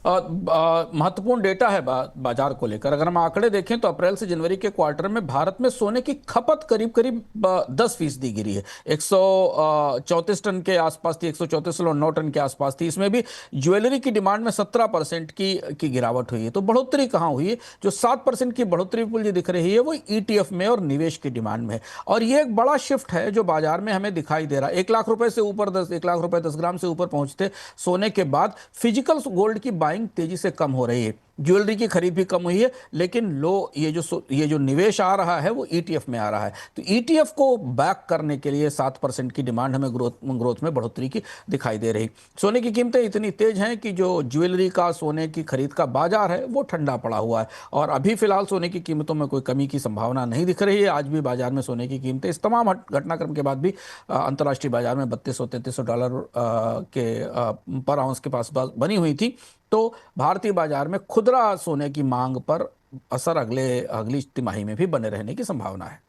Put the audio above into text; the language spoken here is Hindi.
महत्वपूर्ण डेटा है बाजार को लेकर। अगर हम आंकड़े देखें तो अप्रैल से जनवरी के क्वार्टर में भारत में सोने की खपत करीब करीब 10% गिरी है। 134 टन के आसपास थी, 134.9 टन के आसपास थी। इसमें भी ज्वेलरी की डिमांड में 17% की गिरावट हुई है। तो बढ़ोतरी कहाँ हुई है? जो 7% की बढ़ोतरी मुझे दिख रही है वो ईटीएफ में और निवेश की डिमांड में है। और ये एक बड़ा शिफ्ट है जो बाजार में हमें दिखाई दे रहा है। 1 लाख रुपए से ऊपर, 1 लाख रुपए 10 ग्राम से ऊपर पहुंचते सोने के बाद फिजिकल गोल्ड की बाइंग तेजी से कम हो रही है। ज्वेलरी की खरीद भी कम हुई है, लेकिन ये जो निवेश आ रहा है वो ईटीएफ में आ रहा है। तो ईटीएफ को बैक करने के लिए 7% की डिमांड हमें ग्रोथ में बढ़ोतरी की दिखाई दे रही। सोने की कीमतें इतनी तेज हैं कि जो ज्वेलरी का, सोने की खरीद का बाजार है वो ठंडा पड़ा हुआ है। और अभी फिलहाल सोने की कीमतों में कोई कमी की संभावना नहीं दिख रही है। आज भी बाजार में सोने की कीमतें इस तमाम घटनाक्रम के बाद भी अंतर्राष्ट्रीय बाजार में $3200-3300 पर आउंस के पास बनी हुई थी। तो भारतीय बाजार में खुदरा सोने की मांग पर असर अगली तिमाही में भी बने रहने की संभावना है।